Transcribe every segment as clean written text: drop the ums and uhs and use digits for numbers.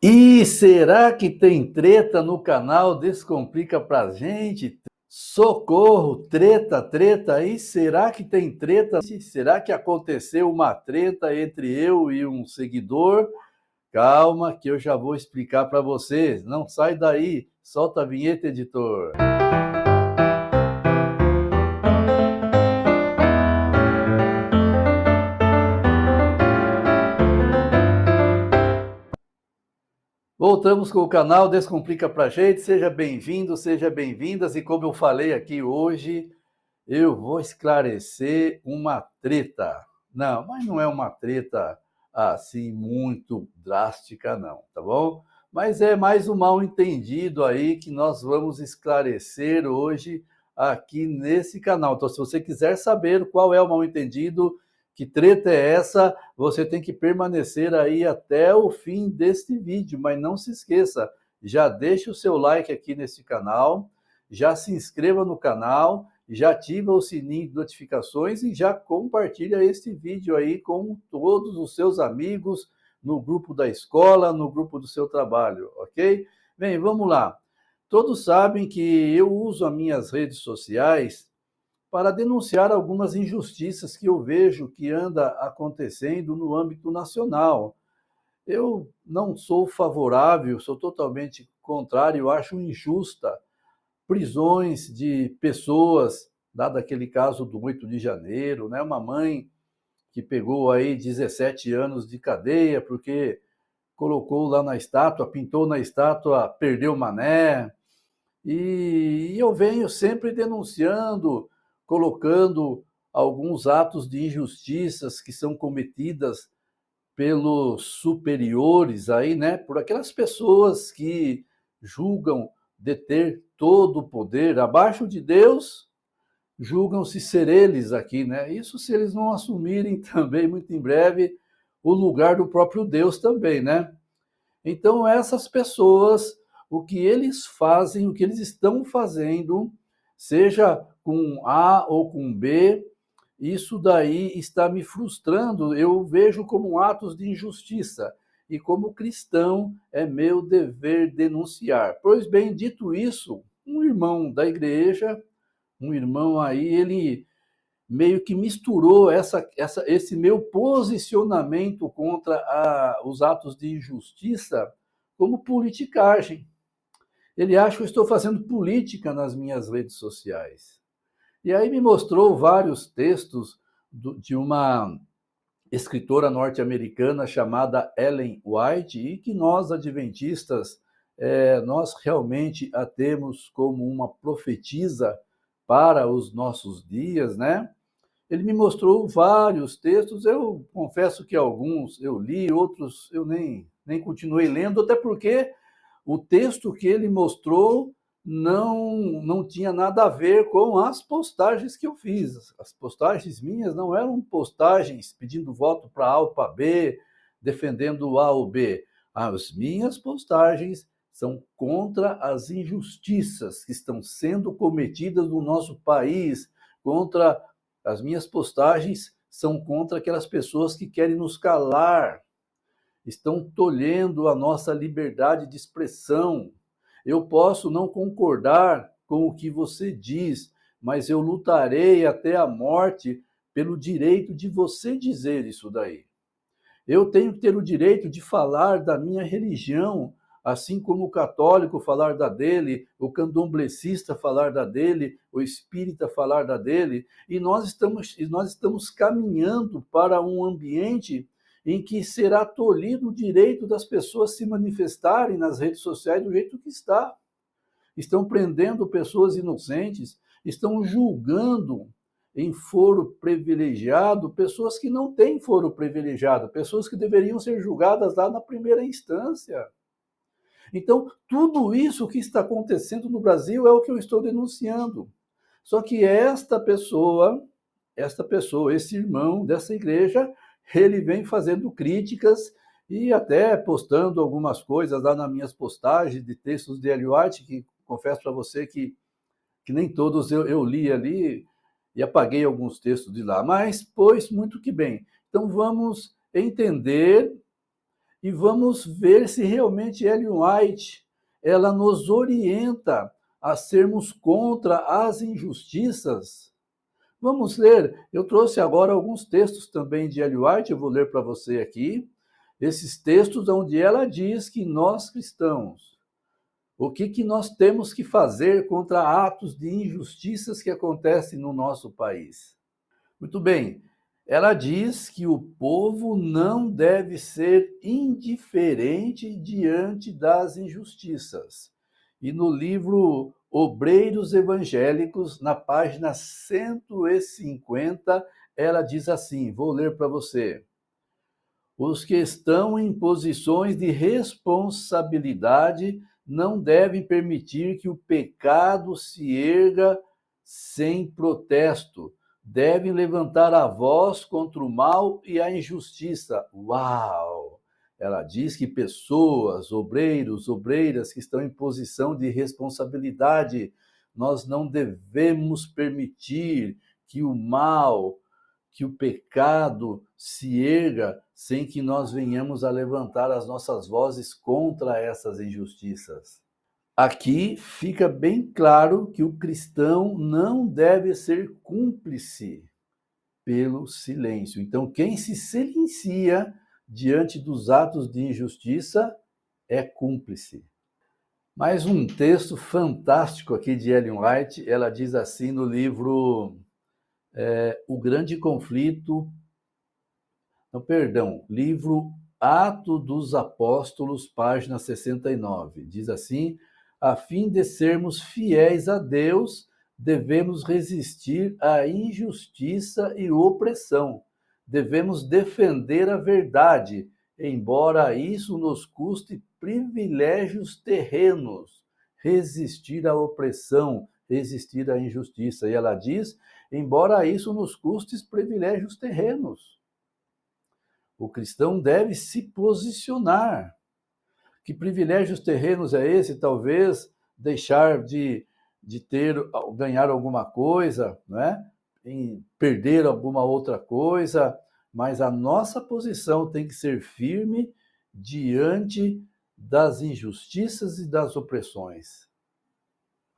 E será que tem treta no canal Descomplica pra gente? Socorro, treta, treta. E será que tem treta? Será que aconteceu uma treta entre eu e um seguidor? Calma que eu já vou explicar para vocês. Não sai daí. Solta a vinheta, editor. Voltamos com o canal Descomplica pra gente. Seja bem-vindo, seja bem-vindas. E como eu falei aqui hoje, eu vou esclarecer uma treta. Não, mas não é uma treta assim muito drástica, não, tá bom? Mas é mais um mal-entendido aí que nós vamos esclarecer hoje aqui nesse canal. Então, se você quiser saber qual é o mal-entendido, que treta é essa, você tem que permanecer aí até o fim deste vídeo. Mas não se esqueça, já deixa o seu like aqui nesse canal, já se inscreva no canal, já ativa o sininho de notificações e já compartilha este vídeo aí com todos os seus amigos, no grupo da escola, no grupo do seu trabalho, ok? Bem, vamos lá. Todos sabem que eu uso as minhas redes sociais para denunciar algumas injustiças que eu vejo que anda acontecendo no âmbito nacional. Eu não sou favorável, sou totalmente contrário, eu acho injusta prisões de pessoas, dado aquele caso do 8 de janeiro, né? Uma mãe que pegou aí 17 anos de cadeia porque colocou lá na estátua, pintou na estátua, perdeu Mané. E eu venho sempre denunciando, colocando alguns atos de injustiças que são cometidas pelos superiores aí, né? Por aquelas pessoas que julgam deter todo o poder abaixo de Deus, julgam-se ser eles aqui, né? Isso se eles não assumirem também muito em breve o lugar do próprio Deus também, né? Então essas pessoas, o que eles fazem, o que eles estão fazendo, seja com A ou com B, isso daí está me frustrando. Eu vejo como atos de injustiça. E como cristão, é meu dever denunciar. Pois bem, dito isso, um irmão da igreja, um irmão aí, ele meio que misturou esse meu posicionamento contra os atos de injustiça como politicagem. Ele acha que eu estou fazendo política nas minhas redes sociais. E aí me mostrou vários textos de uma escritora norte-americana chamada Ellen White, e que nós, adventistas, nós realmente a temos como uma profetisa para os nossos dias, né? Ele me mostrou vários textos, eu confesso que alguns eu li, outros eu nem continuei lendo, até porque o texto que ele mostrou não tinha nada a ver com as postagens que eu fiz. As postagens minhas não eram postagens pedindo voto para A ou para B, defendendo o A ou B. As minhas postagens são contra as injustiças que estão sendo cometidas no nosso país, contra as minhas postagens são contra aquelas pessoas que querem nos calar, estão tolhendo a nossa liberdade de expressão. Eu posso não concordar com o que você diz, mas eu lutarei até a morte pelo direito de você dizer isso daí. Eu tenho que ter o direito de falar da minha religião, assim como o católico falar da dele, o candomblessista falar da dele, o espírita falar da dele, e nós estamos caminhando para um ambiente em que será tolhido o direito das pessoas se manifestarem nas redes sociais do jeito que está. Estão prendendo pessoas inocentes, estão julgando em foro privilegiado pessoas que não têm foro privilegiado, pessoas que deveriam ser julgadas lá na primeira instância. Então, tudo isso que está acontecendo no Brasil é o que eu estou denunciando. Só que esse irmão dessa igreja, ele vem fazendo críticas e até postando algumas coisas lá nas minhas postagens de textos de Ellen White, que confesso para você que nem todos eu li ali e apaguei alguns textos de lá, mas pois muito que bem. Então vamos entender e vamos ver se realmente Ellen White ela nos orienta a sermos contra as injustiças. Vamos ler. Eu trouxe agora alguns textos também de Ellen White, eu vou ler para você aqui. Esses textos onde ela diz que nós cristãos, o que nós temos que fazer contra atos de injustiças que acontecem no nosso país. Muito bem, ela diz que o povo não deve ser indiferente diante das injustiças. E no livro Obreiros Evangélicos, na página 150, ela diz assim, vou ler para você. Os que estão em posições de responsabilidade não devem permitir que o pecado se erga sem protesto. Devem levantar a voz contra o mal e a injustiça. Uau! Ela diz que pessoas, obreiros, obreiras que estão em posição de responsabilidade, nós não devemos permitir que o mal, que o pecado se erga sem que nós venhamos a levantar as nossas vozes contra essas injustiças. Aqui fica bem claro que o cristão não deve ser cúmplice pelo silêncio. Então, quem se silencia diante dos atos de injustiça é cúmplice. Mais um texto fantástico aqui de Ellen White, ela diz assim no livro O Grande Conflito, livro Atos dos Apóstolos, página 69. Diz assim: a fim de sermos fiéis a Deus, devemos resistir à injustiça e opressão. Devemos defender a verdade, embora isso nos custe privilégios terrenos. Resistir à opressão, resistir à injustiça. E ela diz, embora isso nos custe privilégios terrenos. O cristão deve se posicionar. Que privilégios terrenos é esse? Talvez deixar de ganhar alguma coisa, né? Em perder alguma outra coisa, mas a nossa posição tem que ser firme diante das injustiças e das opressões.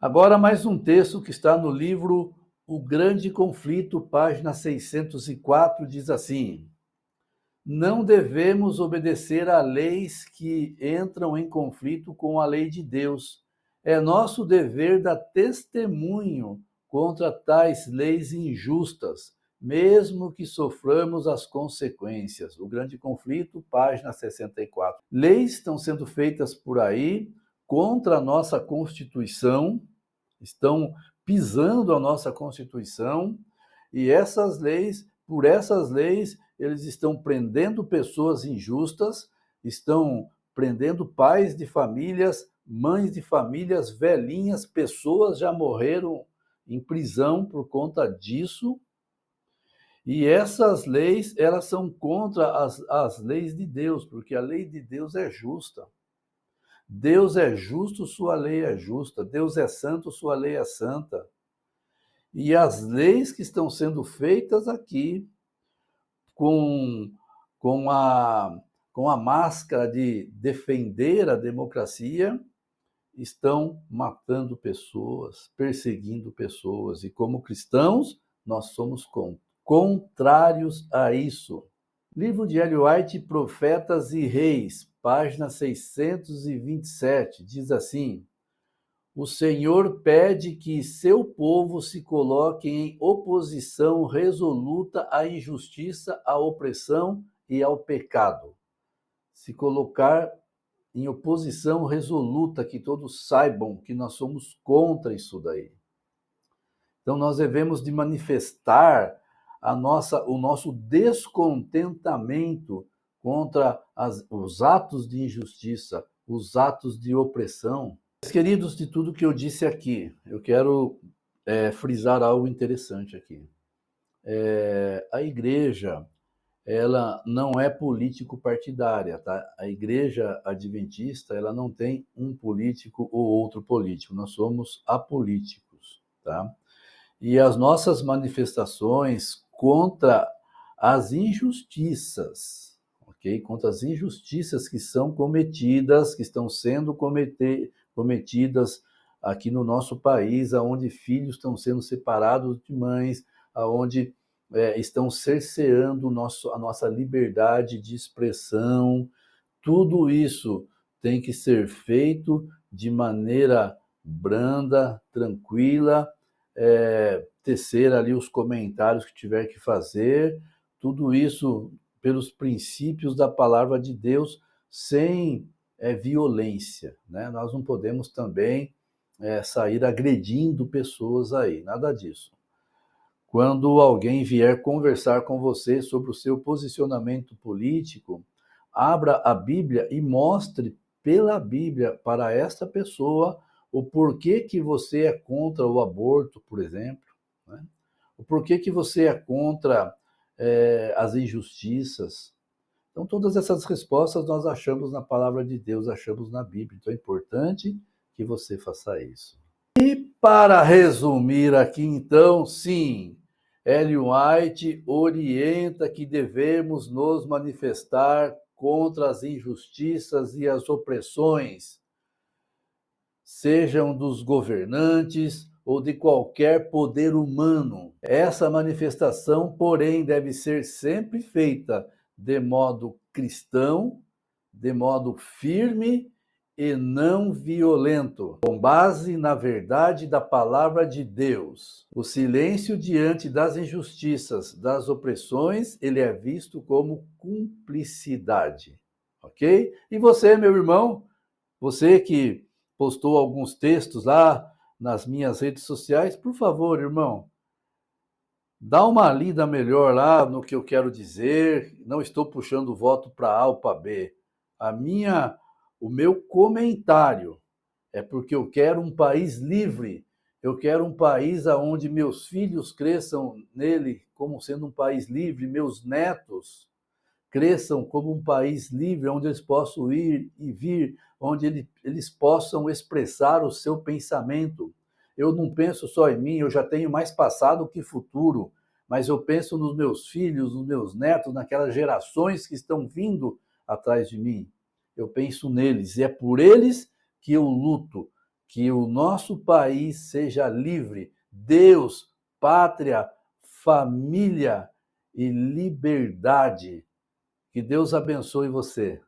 Agora mais um texto que está no livro O Grande Conflito, página 604, diz assim: não devemos obedecer a leis que entram em conflito com a lei de Deus. É nosso dever dar testemunho contra tais leis injustas, mesmo que soframos as consequências. O Grande Conflito, página 64. Leis estão sendo feitas por aí contra a nossa Constituição, estão pisando a nossa Constituição, e por essas leis, eles estão prendendo pessoas injustas, estão prendendo pais de famílias, mães de famílias, velhinhas, pessoas já morreram em prisão por conta disso. E essas leis, elas são contra as leis de Deus, porque a lei de Deus é justa. Deus é justo, sua lei é justa. Deus é santo, sua lei é santa. E as leis que estão sendo feitas aqui, com a máscara de defender a democracia, estão matando pessoas, perseguindo pessoas. E como cristãos, nós somos contrários a isso. Livro de Ellen White, Profetas e Reis, página 627, diz assim: o Senhor pede que seu povo se coloque em oposição resoluta à injustiça, à opressão e ao pecado. Se colocar em oposição resoluta, que todos saibam que nós somos contra isso daí. Então nós devemos de manifestar o nosso descontentamento contra os atos de injustiça, os atos de opressão. Queridos, de tudo que eu disse aqui, eu quero frisar algo interessante aqui. A igreja, ela não é político-partidária, tá? A igreja adventista, ela não tem um político ou outro político, nós somos apolíticos, tá? E as nossas manifestações contra as injustiças, ok? ok? Contra as injustiças que são cometidas, que estão sendo cometidas aqui no nosso país, aonde filhos estão sendo separados de mães, aonde estão cerceando a nossa liberdade de expressão. Tudo isso tem que ser feito de maneira branda, tranquila, tecer ali os comentários que tiver que fazer, tudo isso pelos princípios da palavra de Deus, sem violência, né? Nós não podemos também sair agredindo pessoas aí, nada disso. Quando alguém vier conversar com você sobre o seu posicionamento político, abra a Bíblia e mostre pela Bíblia para esta pessoa o porquê que você é contra o aborto, por exemplo, né? O porquê que você é contra as injustiças. Então, todas essas respostas nós achamos na palavra de Deus, achamos na Bíblia. Então, é importante que você faça isso. Para resumir aqui, então, sim, Ellen White orienta que devemos nos manifestar contra as injustiças e as opressões, sejam dos governantes ou de qualquer poder humano. Essa manifestação, porém, deve ser sempre feita de modo cristão, de modo firme e não violento, com base na verdade da palavra de Deus. O silêncio diante das injustiças, das opressões, ele é visto como cumplicidade, ok? E você, meu irmão, você que postou alguns textos lá nas minhas redes sociais, por favor, irmão, dá uma lida melhor lá no que eu quero dizer. Não estou puxando voto para A ou para B. O meu comentário é porque eu quero um país livre. Eu quero um país onde meus filhos cresçam nele como sendo um país livre, meus netos cresçam como um país livre, onde eles possam ir e vir, onde eles possam expressar o seu pensamento. Eu não penso só em mim, eu já tenho mais passado que futuro, mas eu penso nos meus filhos, nos meus netos, naquelas gerações que estão vindo atrás de mim. Eu penso neles, e é por eles que eu luto, que o nosso país seja livre. Deus, pátria, família e liberdade. Que Deus abençoe você.